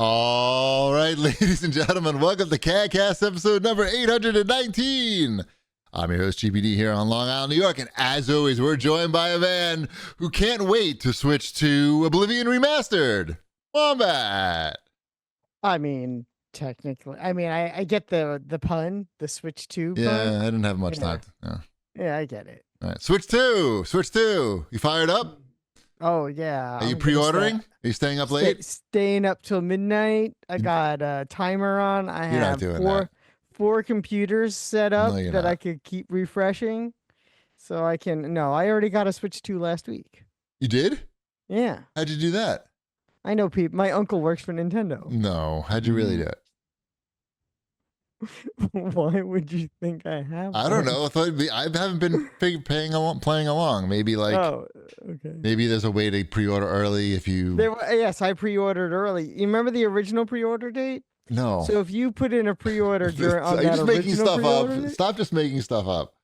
All right, ladies and gentlemen, welcome to CAGcast episode number 819. I'm your host, Cheapy here on Long Island, New York, and as always, we're joined by a man who can't wait to switch to Oblivion Remastered, Wombat. I mean, technically, I get the pun, the Switch 2 pun. Yeah, I didn't have much time. Yeah, I get it. All right, Switch 2. You fired up? Oh, yeah. Are you pre-ordering? Are you staying up late? Staying up till midnight. I got a timer on. I You're have not doing four computers set up No, you're that not. I could keep refreshing. So I can, no, I already got a Switch 2 last week. You did? Yeah. How'd you do that? I know people. My uncle works for Nintendo. No, how'd you really do it? Why would you think I have? I don't know. I haven't been playing along. Maybe maybe there's a way to pre-order early if you. Yes, I pre-ordered early. You remember the original pre-order date? No. So if you put in a pre-order during Are you just making stuff up? Stop just making stuff up.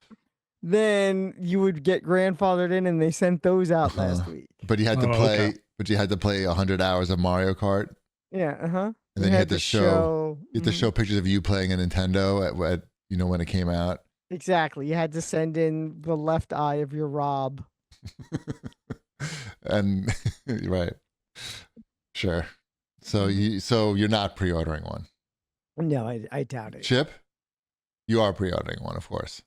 Then you would get grandfathered in, and they sent those out last week. But you had to play. Okay. But you had to play 100 hours of Mario Kart. Yeah. And then you had to show. You had to show pictures of you playing a Nintendo at when it came out. Exactly. You had to send in the left eye of your Rob. And right. Sure. So you're not pre-ordering one. No, I doubt it. Chip, you are pre-ordering one, of course.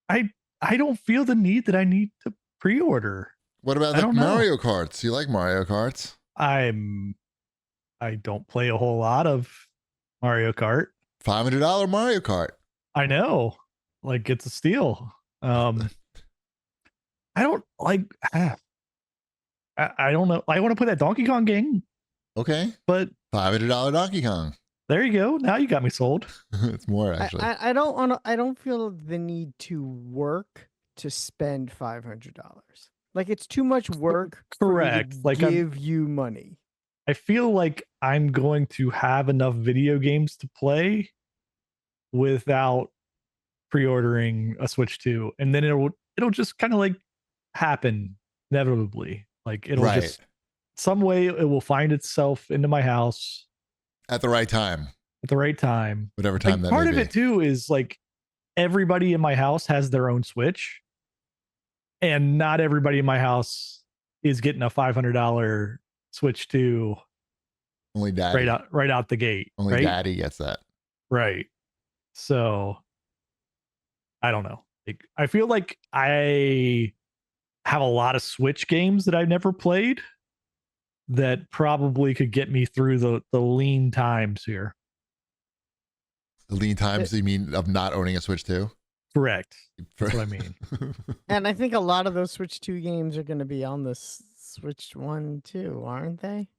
I don't feel the need that I need to pre-order. What about Mario Karts? You like Mario Karts? I don't play a whole lot of Mario Kart. $500 Mario Kart. I know. Like, it's a steal. I don't like. I don't know. I want to play that Donkey Kong game. Okay. But $500 Donkey Kong. There you go. Now you got me sold. It's more actually. I don't feel the need to work to spend $500. Like, it's too much work. Correct. Like, give you money. I feel like I'm going to have enough video games to play without pre-ordering a Switch 2, and then it'll just kind of like happen inevitably. Like, it'll just some way it will find itself into my house at the right time. At the right time. Whatever time that part may of be. it too is like everybody in my house has their own Switch, and not everybody in my house is getting a $500 Switch 2 only daddy right out the gate. Only daddy gets that. Right. So I don't know. Like, I feel like I have a lot of Switch games that I've never played that probably could get me through the lean times here. The lean times, you mean of not owning a Switch 2? Correct. That's what I mean. And I think a lot of those Switch 2 games are going to be on the Switch 1 too, aren't they?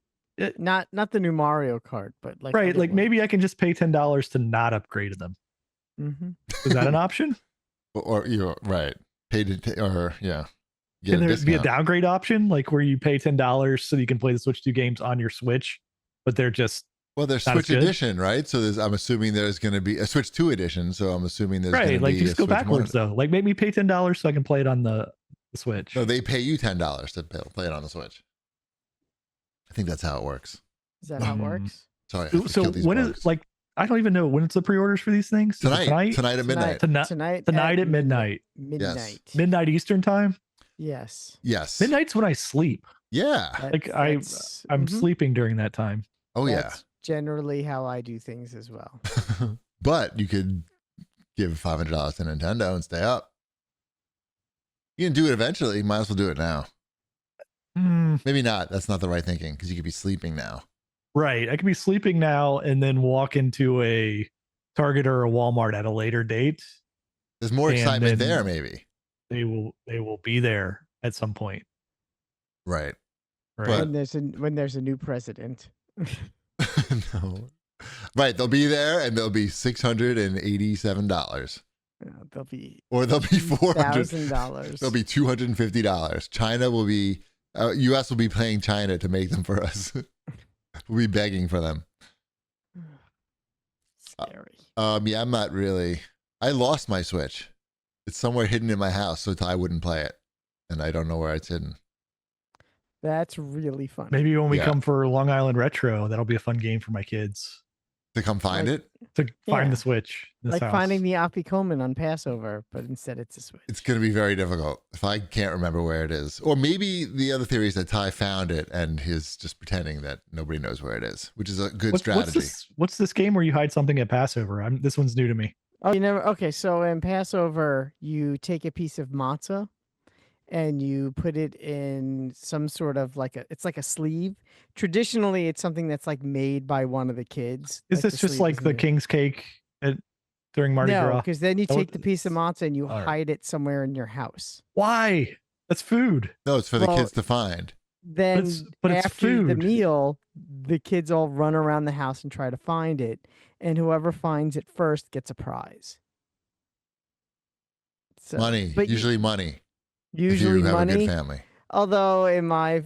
Not the new Mario Kart, but like right. Like, maybe I can just pay $10 to not upgrade them. Mm-hmm. Is that an option? Or you're right. Pay to or yeah. Can there be a downgrade option, like where you pay $10 so you can play the Switch 2 games on your Switch, but they're just there's Switch edition, right? So I'm assuming there's going to be a Switch 2 edition. So I'm assuming there's going to be just go backwards though. Like, make me pay $10 so I can play it on the Switch. No, they pay you $10 to play it on the Switch. I think that's how it works. Is that how it works? Sorry. So when is like, I don't even know when it's the pre-orders for these things. Tonight at midnight. Tonight at midnight. Midnight Eastern time. Yes. Midnight's when I sleep. Yeah. I'm sleeping during that time. Oh yeah. That's generally how I do things as well. But you could give $500 to Nintendo and stay up. You can do it eventually. You might as well do it now. Maybe not. That's not the right thinking, because you could be sleeping now. Right. I could be sleeping now and then walk into a Target or a Walmart at a later date. There's more excitement there, maybe. They will be there at some point. Right. But when there's a new president. No. Right. They'll be there and they'll be $687. They'll be $400,000. They'll be $250. China will be US will be paying China to make them for us. We'll be begging for them. Scary. Yeah, I'm not really. I lost my Switch. It's somewhere hidden in my house, so I wouldn't play it, and I don't know where it's hidden. That's really fun. Maybe when we Yeah. come for Long Island Retro, that'll be a fun game for my kids To come find Like- it. to find Yeah. the Switch. In this Like house. finding the Afikoman on Passover, but instead it's a Switch. It's going to be very difficult if I can't remember where it is. Or maybe the other theory is that Ty found it and he's just pretending that nobody knows where it is, which is a good strategy. What's this game where you hide something at Passover? This one's new to me. Oh, you never? Okay, so in Passover, you take a piece of matzah and you put it in some sort of it's like a sleeve. Traditionally, it's something that's like made by one of the kids. Is this just like the king's cake during Mardi No, Gras? because then you Oh, take the piece of matzah and you all right. hide it somewhere in your house. Why? That's food. No, it's for the Well, kids to find. Then but it's after the food. meal, the kids all run around the house and try to find it, and whoever finds it first gets a prize. So, Money, but usually money. usually if you have a money. good family. Although in my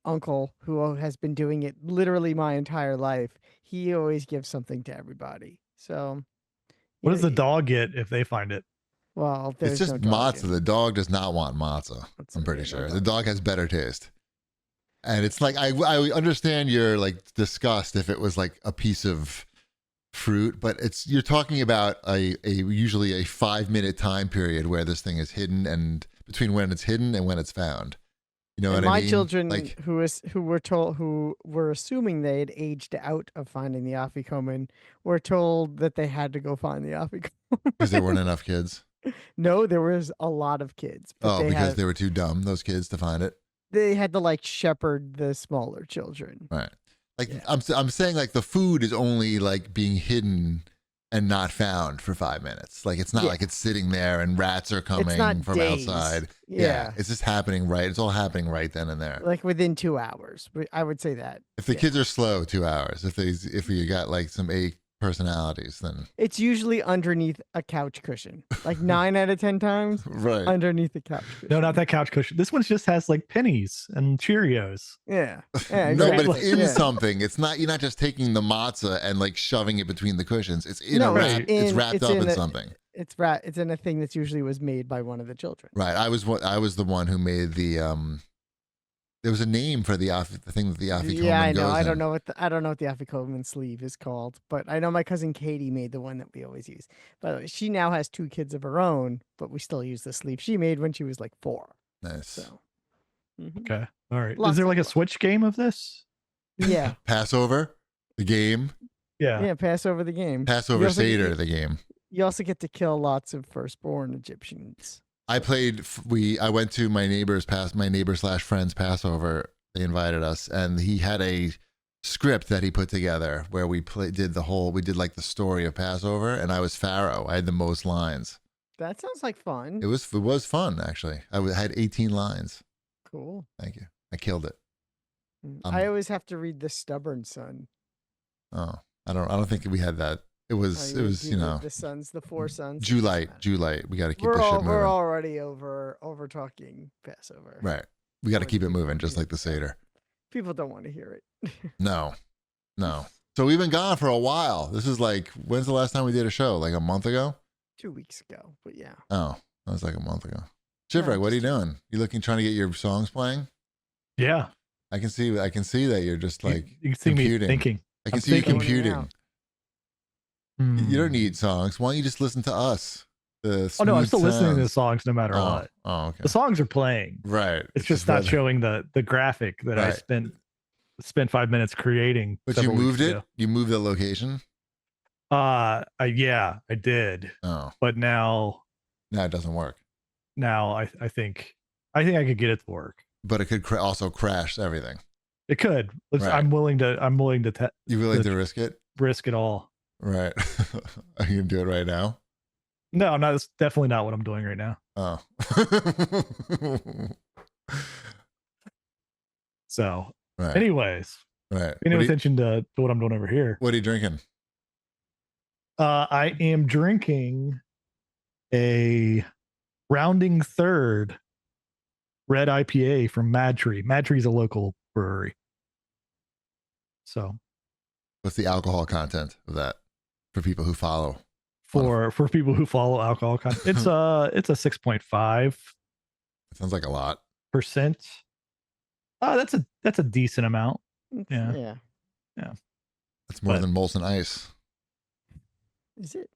uncle, who has been doing it literally my entire life, he always gives something to everybody. So, What does the dog get if they find it? Well, It's there's just no dog matzah. in it. The dog does not want matzah. That's I'm pretty okay, no sure. dog. The dog has better taste. And it's like I understand your like disgust if it was like a piece of fruit, but you're talking about a usually a 5-minute time period where this thing is hidden, and between when it's hidden and when it's found. You know And what I my mean? children, Like, who were assuming they had aged out of finding the Afikoman, were told that they had to go find the Afikoman. because there weren't enough kids. No, there was a lot of kids. But Oh, because they were too dumb, those kids, to find it. they had to like shepherd the smaller children. Right. Like Yeah. I'm saying, like the food is only like being hidden and not found for 5 minutes. Like it's not Yeah. like it's sitting there and rats are coming not from days. outside. Yeah. It's just happening right. It's all happening right then and there. Like within 2 hours. I would say that. If the yeah. kids are slow, 2 hours. If you got like some A personalities, then It's usually underneath a couch cushion. Like 9 out of 10 times right. underneath the couch cushion. No, not that couch cushion. This one just has like pennies and Cheerios. Yeah. Yeah, No, but exactly. it's in Yeah. something. It's not. You're not just taking the matzah and like shoving it between the cushions. It's in No, a it's wrap. It's in- wrapped it's up in in a- something. It's in a thing that's usually was made by one of the children. Right. I was the one who made the There was a name for the thing that the afikoman Yeah, I know. goes I don't in. know what the Afikoman sleeve is called, but I know my cousin Katie made the one that we always use. By the way, she now has 2 kids of her own, but we still use the sleeve she made when she was like 4. Nice. So, mhm. Okay. All right. Lots Is there of like a fun. Switch game of this? Yeah, Passover, the game. Yeah. yeah. Pass over the game. Passover also get- Seder, the game. You also get to kill lots of firstborn Egyptians. I played. I went to my neighbor's friend's Passover. They invited us, and he had a script that he put together where we did like the story of Passover, and I was Pharaoh. I had the most lines. That sounds like fun. It was fun actually. I had 18 lines. Cool. Thank you. I killed it. I always have to read The Stubborn Son. Oh, I don't think we had that. It was the sons, the 4 sons. Julite. We got to keep this shit moving. We're already over talking Passover. Right. We got to Already keep it people moving, just hear like the it. Seder. People don't want to hear it. No. So we've been gone for a while. This is like, when's the last time we did a show? Like a month ago? 2 weeks ago, but yeah. Oh, that was like a month ago. Shivray, what are you doing? You trying to get your songs playing? Yeah. I can see that you're just like you can see computing. me thinking. I can I'm see you thinking. computing. You don't need songs. Why don't you just listen to us? Oh no, I'm smooth still listening to the sounds. songs no matter what. Oh, okay. The songs are playing. Right. It's just not whether- showing the graphic that I Right. spent 5 minutes creating. But you several weeks moved it? ago. You moved the location? I did. Oh, But now no, it doesn't work. I think I could get it to work. But it could also crash everything. It could. Right. I'm willing to You willing to risk it? risk it all. Right. Are you gonna do it right now? No, I'm not. That's definitely not what I'm doing right now. Oh. So, Right. anyways, Right. pay no attention to what I'm doing over here. What are you drinking? I am drinking a rounding third red IPA from Mad Tree. Mad Tree is a local brewery. So What's the alcohol content of that for people who follow? for people who follow alcohol content, it's a 6.5%. It sounds like a lot. That's a decent amount. Yeah. Yeah. That's more But- than Molson Ice. Is it?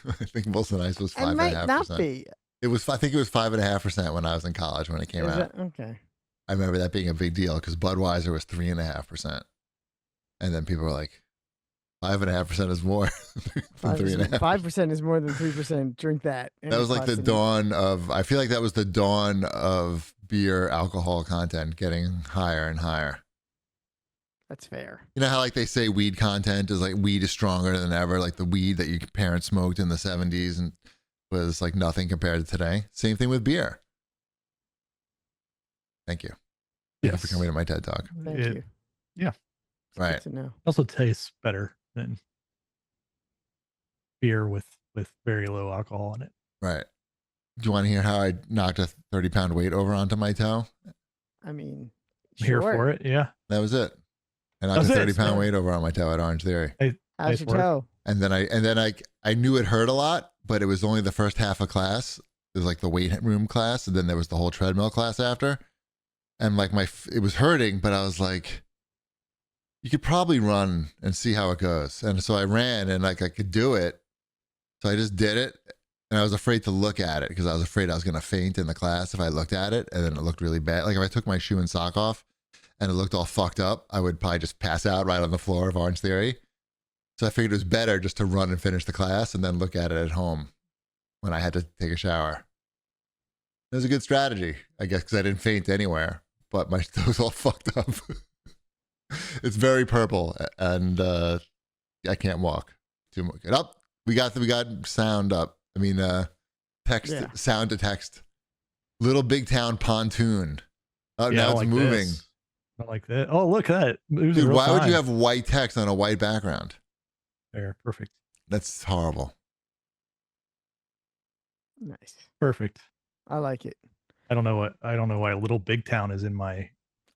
I think Molson Ice was It might not 5.5%. be. It was. I think it was 5.5% when I was in college when it came Is out. that okay? I remember that being a big deal because Budweiser was 3.5%, and then people were like, 5.5% is more than 3.5%. 5% is more than 3%. Drink that. And That it was like the costs dawn of. I feel like that was the dawn of beer alcohol content getting higher and higher. That's fair. You know how like they say weed content is like weed is stronger than ever. Like the weed that your parents smoked in the 70s and was like nothing compared to today. Same thing with beer. Thank you. Thank you for coming to my TED Talk. Thank you. Yeah. It's Right. good to know. Also tastes better than beer with very low alcohol in it. Right. Do you want to hear how I knocked a 30-pound weight over onto my toe? I mean, I'm here sure. for it. Yeah. That was it. I knocked a That was it. 30-pound weight over on my toe at Orange Theory. How's Nice your work. toe? And then I knew it hurt a lot, but it was only the first half of class. It was like the weight room class, and then there was the whole treadmill class after. And like it was hurting, but I was like, you could probably run and see how it goes. And so I ran, and like I could do it. So I just did it, and I was afraid to look at it because I was afraid I was going to faint in the class if I looked at it, and then it looked really bad. Like if I took my shoe and sock off and it looked all fucked up, I would probably just pass out right on the floor of Orange Theory. So I figured it was better just to run and finish the class and then look at it at home when I had to take a shower. It was a good strategy, I guess, because I didn't faint anywhere, but my toe's all fucked up. It's very purple, and I can't walk too much. Up, we got sound up. I mean, text, Yeah. sound to text. Little Big Town pontoon. Oh, Yeah, now I it's like moving. this. I like that. Oh, look at that. Moves in Dude, real why would time. you have white text on a white background? There, perfect. That's horrible. Nice. Perfect. I like it. I don't know why Little Big Town is in my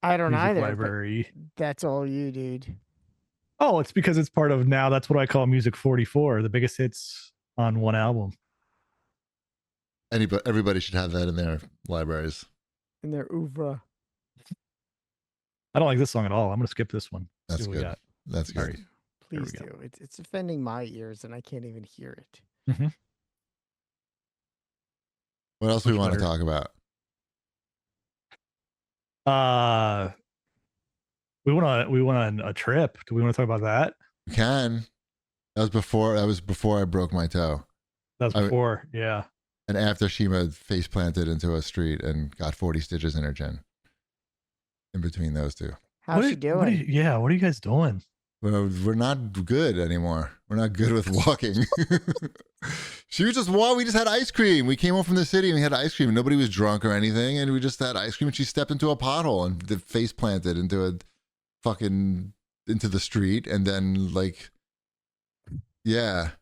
I don't music either. but library. That's all you, dude. Oh, it's because it's part of now. That's what I call Music 44, the biggest hits on one album. Everybody should have that in their libraries. In their oeuvre. I don't like this song at all. I'm gonna skip this one. That's See what we good. got. That's good. Sorry. There we Please go. do. It's offending my ears, and I can't even hear it. What else do we Much want to better. talk about? We went on a trip. Do we want to talk about that? We can. That was before I broke my toe. That was before. Yeah. And after Shima face planted into a street and got 40 stitches in her chin. In between those two. How's she doing? What are you guys doing? We're not good anymore. We're not good with walking. She was just we just had ice cream. We came home from the city and we had ice cream. Nobody was drunk or anything, and we just had ice cream. And she stepped into a pothole and the face planted into the street, and then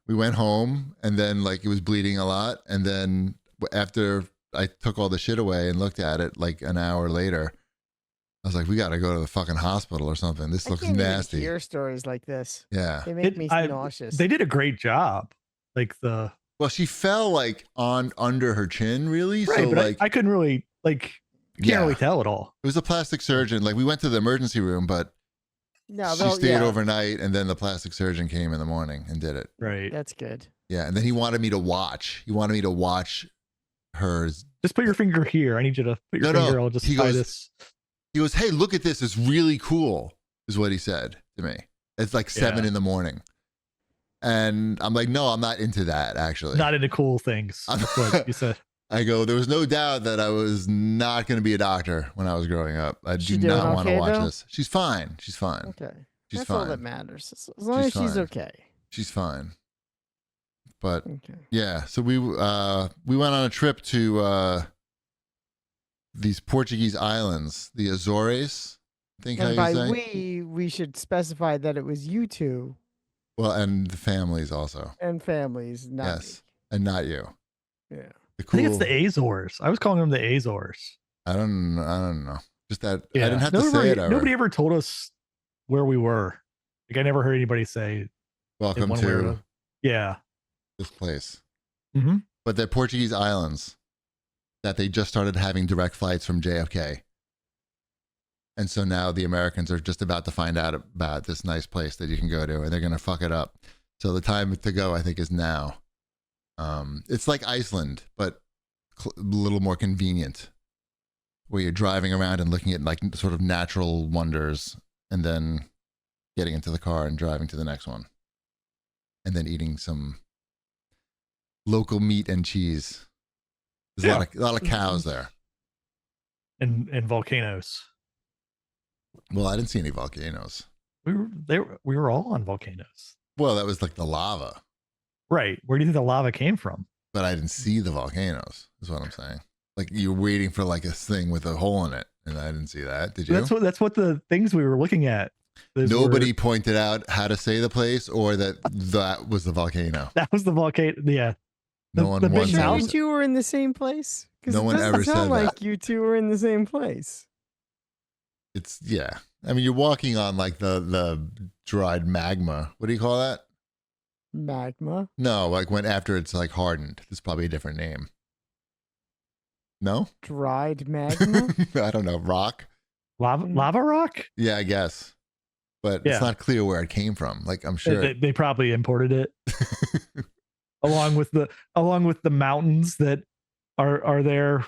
we went home, and then it was bleeding a lot, and then after I took all the shit away and looked at it an hour later, I was like, we got to go to the fucking hospital or something. This looks I can't nasty. even hear stories like this. Yeah. They make me nauseous. They did a great job. Well, she fell under her chin, really. Right, So but I couldn't really you can't really tell at all. It was a plastic surgeon. We went to the emergency room, but she stayed overnight, and then the plastic surgeon came in the morning and did it. Right. That's good. Yeah, and then he wanted me to watch. He wanted me to watch hers. Just put your finger here. I need you to put your finger. I'll just tie this. He goes, "Hey, look at this. It's really cool," is what he said to me. It's 7 in the morning. And I'm like, no, I'm not into that, actually. Not into cool things. That's what you said. I go, there was no doubt that I was not going to be a doctor when I was growing up. I do not want to watch this. She's fine. She's fine. Okay. She's That's fine. all that matters. As long as she's okay. She's fine. But Okay. yeah, so we went on a trip to these Portuguese islands, the Azores. I think And how by you say. we should specify that it was you two Well, and the families also. and families, not Yes, and not you. me. Yeah. The I cool. think it's the Azores. I was calling them the Azores. I don't know. Just that Yeah. I didn't have to say it. Nobody ever told us where we were. I never heard anybody say Welcome one way or to another. Yeah. this place. Mm-hmm. But they're Portuguese islands that they just started having direct flights from JFK. And so now the Americans are just about to find out about this nice place that you can go to, and they're going to fuck it up. So the time to go, I think, is now. It's like Iceland, but a little more convenient, where you're driving around and looking at like sort of natural wonders, and then getting into the car and driving to the next one, and then eating some local meat and cheese. There's a lot of cows there, and volcanoes. Well, I didn't see any volcanoes. We were all on volcanoes. Well, that was like the lava. Right. Where do you think the lava came from? But I didn't see the volcanoes, is what I'm saying. Like you're waiting for like a thing with a hole in it, and I didn't see that. Did you? That's what the things we were looking at. Nobody pointed out how to say the place or that was the volcano. That was the volcano. Yeah. No one once Sure, ever you said. two were in the same place? Because No one ever doesn't sound said that. like you two were in the same place. It's yeah. I mean, you're walking on like the dried magma. What do you call that? Magma. No, like when after it's like hardened. There's probably a different name. No? Dried magma? I don't know. Rock? Lava rock? Yeah, I guess. But Yeah. it's not clear where it came from. Like I'm sure They probably imported it along with the mountains that are there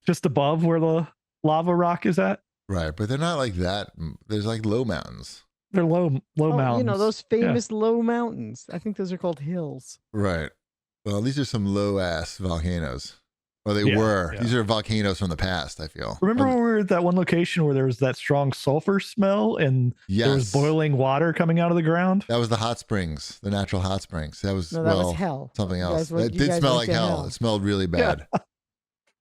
just above where the lava rock is at. Right, but they're not like that. There's like low mountains. They're low mountains. You know, those famous low mountains. I think those are called hills. Right. Well, these are some low ass volcanoes. Or they Yeah, were. yeah. These are volcanoes from the past, I feel. Remember when we were at that one location where there was that strong sulfur smell and there was Yes. boiling water coming out of the ground? That was the hot springs, the natural hot springs. That was No, that was hell. something You else. guys It you did guys smell went like to hell. It smelled really bad.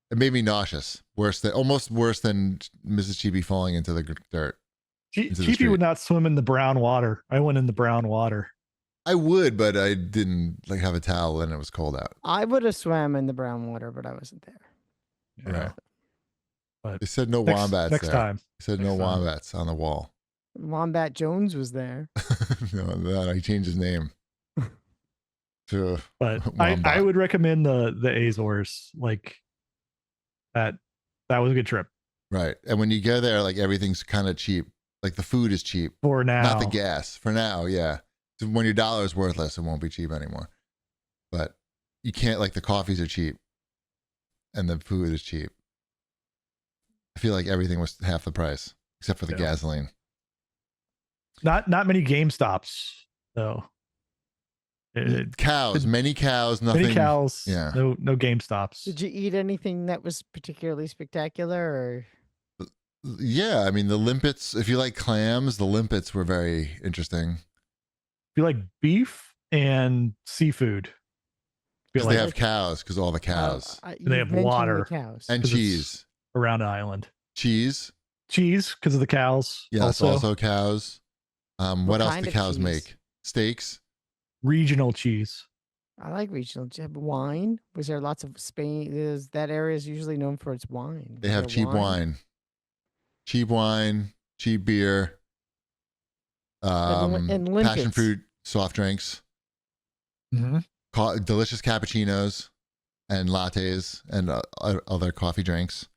It made me nauseous. Almost worse than Mrs. Cheapy falling into the dirt. into the Cheapy street. would not swim in the brown water. I went in the brown water. I would, but I didn't like have a towel and it was cold out. I would have swam in the brown water, but I wasn't there. Right. But They said no wombats next there. time. They said Next no time. wombats on the wall. Wombat Jones was there. No, he changed his name to But Wombat. I would recommend the Azores. Like that was a good trip right. And when you go there, like everything's kind of cheap. Like the food is cheap, for now. not the gas. For now, yeah. So when your dollar is worthless, it won't be cheap anymore. But you can't like the coffees are cheap, and the food is cheap. I feel like everything was half the price except for the Yeah. gasoline. Not many Game Stops though. Cows, many cows, nothing. Many cows. Yeah. No Game Stops. Did you eat anything that was particularly spectacular? Or Yeah, I mean the limpets. If you like clams, the limpets were very interesting. If you like beef and seafood. Feel Because like they have cows, because all the cows they you have mentioned water. The cows. and 'Cause it's- cheese. around an island. Cheese, Cheese because of the cows. yes, also cows. What else kind do of cows cheese? make? Steaks. Regional cheese. I like regional wine. Was there lots of Spain? That area is usually known for its wine. They Was have there cheap wine, cheap beer, And passion limpets. fruit, soft drinks, Mm-hmm. delicious cappuccinos and lattes and other coffee drinks.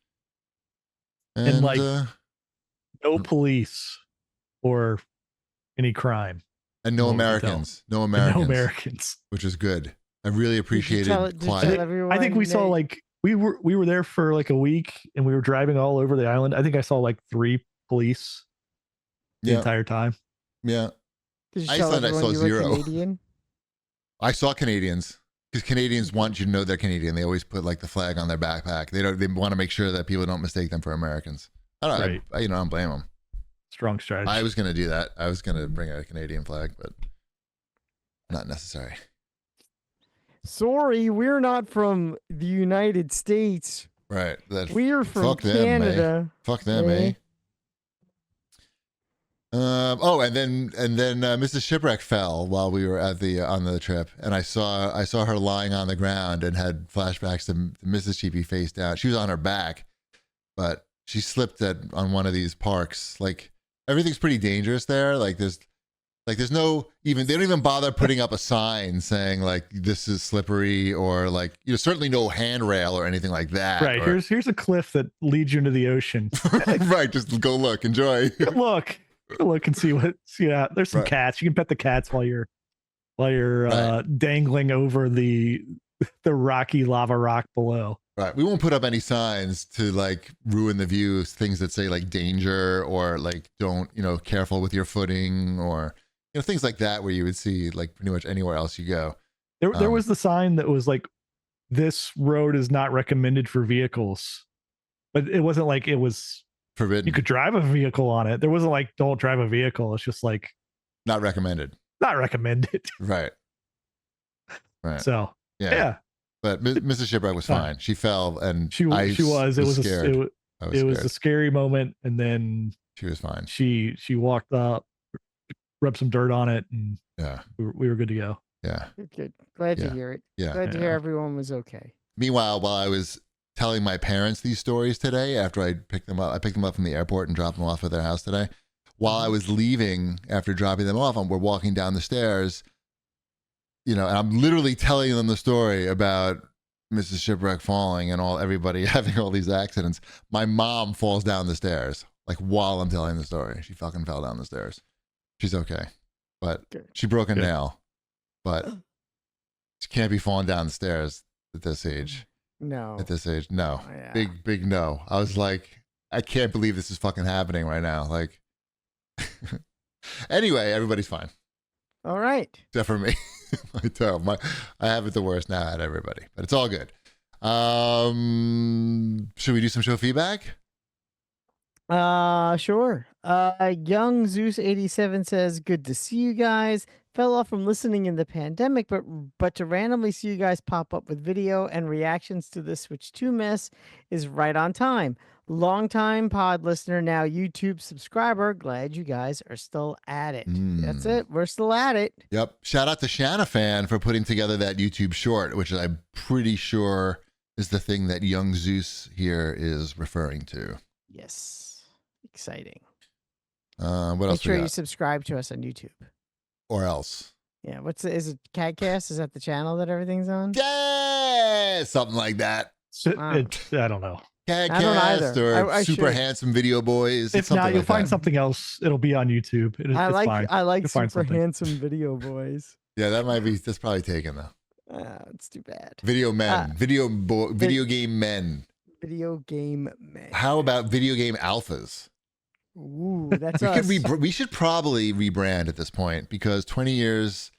And, like, uh, No police or any crime. and no Well, we can Americans, no And Americans, No Americans. which is good. I really appreciated did you quiet. tell everyone I think we saw that- like we were there for like a week and we were driving all over the island. I think I saw like 3 police the Yeah, entire time. yeah. Did you tell Iceland, I everyone saw you were 0. Canadian? I saw Canadians because Canadians want you to know they're Canadian. They always put like the flag on their backpack. They want to make sure that people don't mistake them for Americans. I don't, Right. I don't blame them. Strong strategy. I was gonna do that. I was gonna bring a Canadian flag, but not necessary. Sorry, we're not from the United States. Right. That We're from fuck them, eh? Canada. fuck them, eh? And then Mrs. Shipwreck fell while we were at on the trip, and I saw her lying on the ground and had flashbacks to Mrs. Cheapy face down. She was on her back, but she slipped on one of these parks. Like everything's pretty dangerous there. Like there's Like there's no even, they don't even bother putting up a sign saying like this is slippery or like, certainly no handrail or anything like that. Right. Or, Here's a cliff that leads you into the ocean. right. Just go look, enjoy. Go look and see there's some Right. cats. You can pet the cats while you're Right. dangling over the rocky lava rock below. Right. We won't put up any signs to like ruin the view, things that say like danger or like don't, careful with your footing or, things like that where you would see like pretty much anywhere else you go. There was the sign that was like, this road is not recommended for vehicles, but it wasn't like it was forbidden. You could drive a vehicle on it. There wasn't like, don't drive a vehicle. It's just like not recommended. Not recommended. Right. Right. So yeah. But Mrs. Shipwreck was fine. She fell and she was. It was scared. It was a scary moment, and then she was fine. She walked up, rubbed some dirt on it, and we were good to go. Yeah. Good. Glad to hear it. Yeah. Glad to hear everyone was okay. Meanwhile, while I was telling my parents these stories today, after I picked them up from the airport and dropped them off at their house today. While I was leaving after dropping them off, we're walking down the stairs, and I'm literally telling them the story about Mrs. Shipwreck falling and everybody having all these accidents. My mom falls down the stairs, like while I'm telling the story. She fucking fell down the stairs. She's okay, but she broke a nail. But she can't be falling down the stairs at this age. No. At this age, no. Oh, yeah. Big no. I was like, I can't believe this is fucking happening right now. Like, anyway, everybody's fine. All right. Except for me. I have it the worst now at everybody, but it's all good. Should we do some show feedback? Sure. Young Zeus 87 says, good to see you guys. Fell off from listening in the pandemic, but to randomly see you guys pop up with video and reactions to the Switch 2 mess is right on time. Longtime pod listener, now YouTube subscriber. Glad you guys are still at it. That's it. We're still at it. Yep. Shout out to Shanna Fan for putting together that YouTube short, which I'm pretty sure is the thing that Young Zeus here is referring to. Yes. Exciting. What else? Make sure you subscribe to us on YouTube. Or else. Yeah. Is it CAGcast? Is that the channel that everything's on? Yeah, something like that. I don't know. CAGcast or Super Handsome Video Boys. If not, you'll find something else. It'll be on YouTube. I like Super Handsome Video Boys. Yeah, that's probably taken though. It's too bad. Video men, video game men. Video game men. How about video game alphas? Ooh, that's us. We should probably rebrand at this point because 20 years,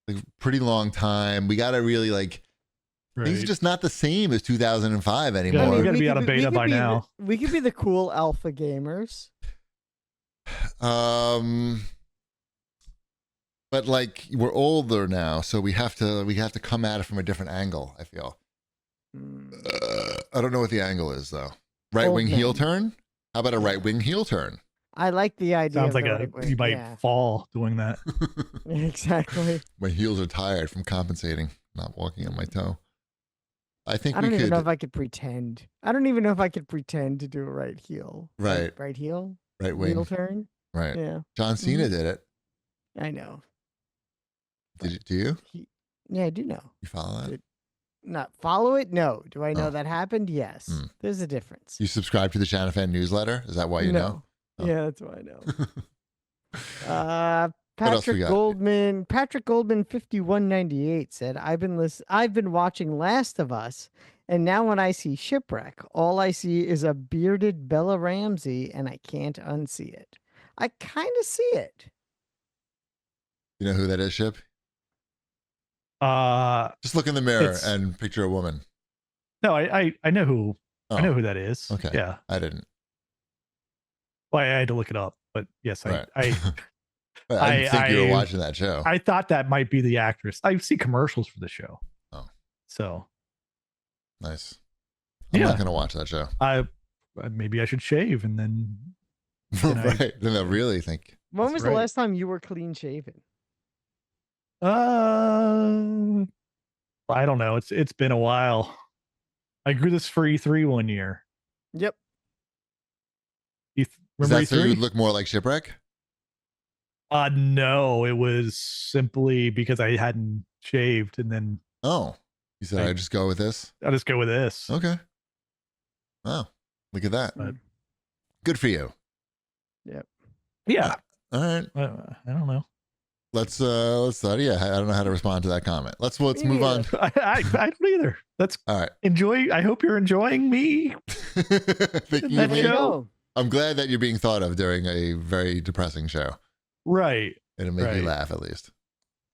like pretty long time. We got to really things are just not the same as 2005 anymore. Yeah, we got to be out of beta by now. We could be the cool alpha gamers. But we're older now, so we have to come at it from a different angle. I feel. I don't know what the angle is though. Right wing heel turn. How about a right wing heel turn? I like the idea. Sounds like you might fall doing that. Exactly. My heels are tired from compensating, not walking on my toe. I don't even know if I could pretend. I don't even know if I could pretend to do a right heel. Right. Right heel. Right wing. Heel turn. Right. Yeah. John Cena did it. I know. Do you? Yeah, I do know. You follow that? Not follow it? No. Do I know that happened? Yes. There's a difference. You subscribe to the Shanna Fan newsletter? Is that why you know? Oh. Yeah, that's why I know. Patrick Goldman 5198 said, I've been watching Last of Us, and now when I see Shipwreck, all I see is a bearded Bella Ramsey, and I can't unsee it. I kind of see it. You know who that is, Ship? Just look in the mirror and picture a woman. No, I know who. I know who that is. Okay. Yeah. I didn't. Well, I had to look it up, but yes, right. I didn't think you were watching that show. I thought that might be the actress. I see commercials for the show. Oh. So. Nice. I'm not going to watch that show. Maybe I should shave and then. Right. Then they'll really think. When was the last time you were clean shaven? I don't know. It's been a while. I grew this for E3 one year. Yep. Remember E3? So you would look more like Shipwreck? No, it was simply because I hadn't shaved, and then Oh, you said I just go with this? I'll just go with this. Okay. Wow. Look at that. But- Good for you. Yeah. All right. I don't know. Let's yeah, I don't know how to respond to that comment. Let's move on. I don't either. That's All right. enjoy. I hope you're enjoying me. Thinking That of me. show. I'm glad that you're being thought of during a very depressing show. Right. It'll make you Right. laugh at least.